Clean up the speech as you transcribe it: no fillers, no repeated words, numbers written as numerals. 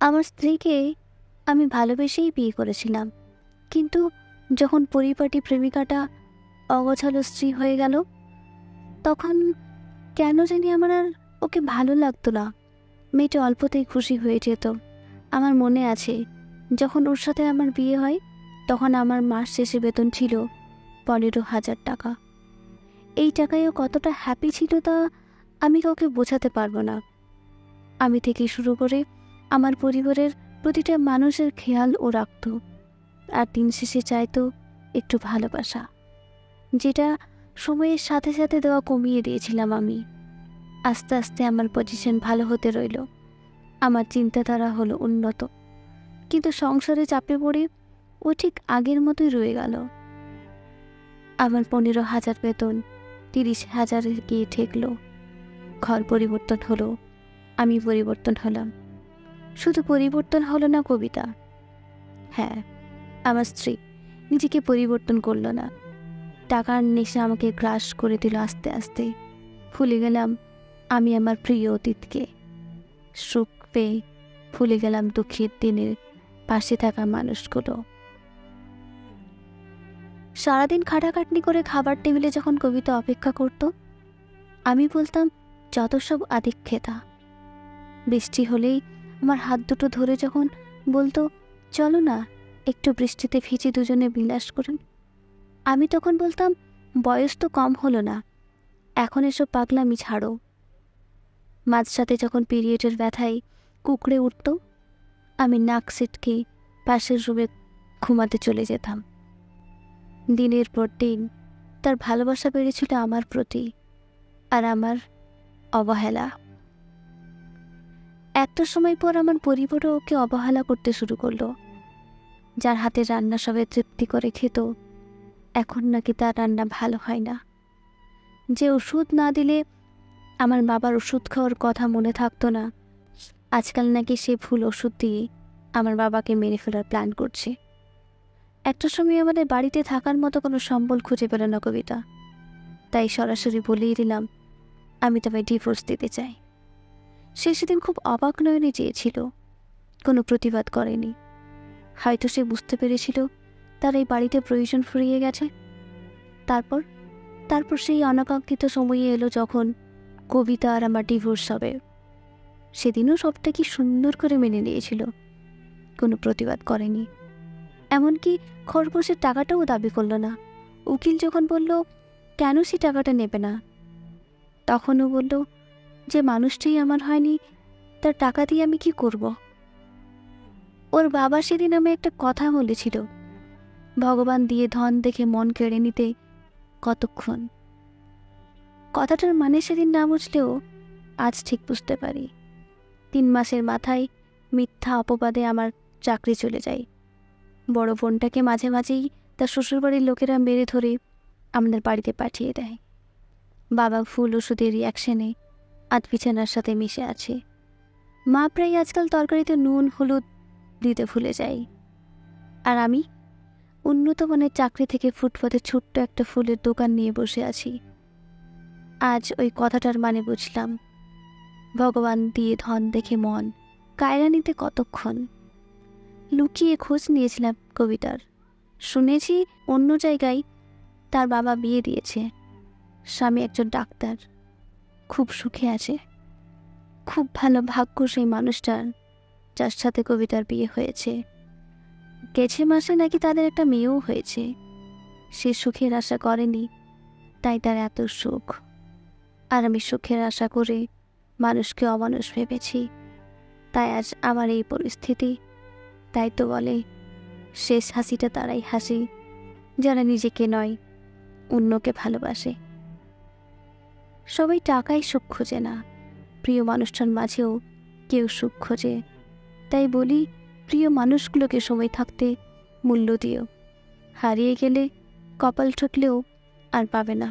আমার স্ত্রীকে আমি ভালোবেসেই বিয়ে করেছিলাম, কিন্তু যখন পরিপাটি প্রেমিকাটা অগোছালো স্ত্রী হয়ে গেল, তখন কেন জানি আমার আর ওকে ভালো লাগতো না। মেয়েটা অল্পতেই খুশি হয়ে যেত। আমার মনে আছে, যখন ওর সাথে আমার বিয়ে হয়, তখন আমার মাস শেষে বেতন ছিল 15,000 টাকা। এই টাকায়ও কতটা হ্যাপি ছিল তা আমি কাউকে বোঝাতে পারবো না। আমি থেকে শুরু করে আমার পরিবারের প্রতিটা মানুষের খেয়াল ও রাখত, আর দিন শেষে চাইতো একটু ভালোবাসা, যেটা সময়ের সাথে সাথে দেওয়া কমিয়ে দিয়েছিলাম আমি। আস্তে আস্তে আমার পজিশন ভালো হতে রইল, আমার চিন্তাধারা হলো উন্নত, কিন্তু সংসারে চাপে পড়ে ও ঠিক আগের মতোই রয়ে গেল। আমার 15,000 বেতন 30,000-এ গিয়ে ঠেকল। ঘর পরিবর্তন হলো, আমি পরিবর্তন হলাম। শুধু পরিবর্তন হলো না কবিতা, হ্যাঁ, আমার স্ত্রী নিজেকে পরিবর্তন করলো না। টাকার নেশা আমাকে গ্রাস করে দিল আস্তে আস্তে। ভুলে গেলাম আমি আমার প্রিয় অতীতকে। সুখ পেয়ে ভুলে গেলাম দুঃখের দিনের পাশে থাকা মানুষগুলো। সারাদিন খাটাখাটনি করে খাবার টেবিলে যখন কবিতা অপেক্ষা করত, আমি বলতাম যত সব আদিক্ষেতা। বৃষ্টি হলেই আমার হাত দুটো ধরে যখন বলতো, চলো না একটু বৃষ্টিতে ভিজে দুজনে বিলাস করুন, আমি তখন বলতাম, বয়স তো কম হলো না, এখন এসব পাগলামি ছাড়ো। মাঝরাতে যখন পিরিয়ডের ব্যথায় কুঁকড়ে উঠত, আমি নাক সিটকে পাশের রুমে ঘুমাতে চলে যেতাম। দিনের পর দিন তার ভালোবাসা বেড়েছিল আমার প্রতি, আর আমার অবহেলা। একটা সময় পর আমার পরিবারও ওকে অবহেলা করতে শুরু করলো। যার হাতে রান্না সবাই তৃপ্তি করে খেত, এখন নাকি তার রান্না ভালো হয় না। যে ওষুধ না দিলে আমার বাবার ওষুধ খাওয়ার কথা মনে থাকতো না, আজকাল নাকি সে ভুল ওষুধ দিয়ে আমার বাবাকে মেরে ফেলার প্ল্যান করছে। একটা সময় আমাদের বাড়িতে থাকার মতো কোনো সম্বল খুঁজে পেল না কবিতা, তাই সরাসরি বলেই দিলাম আমি তবে ডিভোর্স দিতে চাই। সে সেদিন খুব অবাক নয়নে চেয়েছিল, কোনো প্রতিবাদ করেনি। হয়তো সে বুঝতে পেরেছিল তার এই বাড়িতে প্রয়োজন ফুরিয়ে গেছে। তারপর তারপর সেই অনাকাঙ্ক্ষিত সময়ে এলো যখন কবিতা আর আমার ডিভোর্স হবে। সেদিনও সবটা কি সুন্দর করে মেনে নিয়েছিল, কোনো প্রতিবাদ করেনি। এমনকি খরগোশের টাকাটাও দাবি করলো না। উকিল যখন বলল কেন সে টাকাটা নেবে না, তখনও বলল যে মানুষটাই আমার হয়নি, তার টাকা দিয়ে আমি কি করব। ওর বাবা সেদিন আমি একটা কথা বলেছিল, ভগবান দিয়ে ধন দেখে মন কেড়ে নিতে কতক্ষণ। কথাটার মানে সেদিন না বুঝলেও আজ ঠিক বুঝতে পারি। 3 মাসের মাথায় মিথ্যা অপবাদে আমার চাকরি চলে যায়। বড় বোনটাকে মাঝে মাঝেই তার শ্বশুরবাড়ির লোকেরা মেরে ধরে আমাদের বাড়িতে পাঠিয়ে দেয়। বাবা ফুল ওষুধের রিয়াকশনে আধবিছানার সাথে মিশে আছে। মা প্রায় আজকাল তরকারিতে নুন হলুদ দিতে ভুলে যায়। আর আমি উন্নত মানের চাকরি থেকে ফুটপাতে ছোট্ট একটা ফুলের দোকান নিয়ে বসে আছি। আজ ওই কথাটার মানে বুঝলাম, ভগবান দিয়ে ধন দেখে মন কায়রা নিতে কতক্ষণ। লুকিয়ে খোঁজ নিয়েছিলাম কবিতার। শুনেছি অন্য জায়গায় তার বাবা বিয়ে দিয়েছে, স্বামী একজন ডাক্তার, খুব সুখে আছে। খুব ভালো ভাগ্য সেই মানুষটার যার সাথে কবিতার বিয়ে হয়েছে। গেছে মাসে নাকি তাদের একটা মেয়েও হয়েছে। সে সুখের আশা করেনি, তাই তার এত সুখ। আর আমি সুখের আশা করে মানুষকে অমানুষ ভেবেছি, তাই আজ আমার এই পরিস্থিতি। তাই তো বলে শেষ হাসিটা তারাই হাসি যারা নিজেকে নয় অন্যকে ভালোবাসে। সবাই টাকায় সুখ খোঁজে না, প্রিয় মানুষটার মাঝেও কেউ সুখ খোঁজে। তাই বলি, প্রিয় মানুষগুলোকে সময় থাকতে মূল্য দিও, হারিয়ে গেলে কপাল ঠুকলেও আর পাবে না।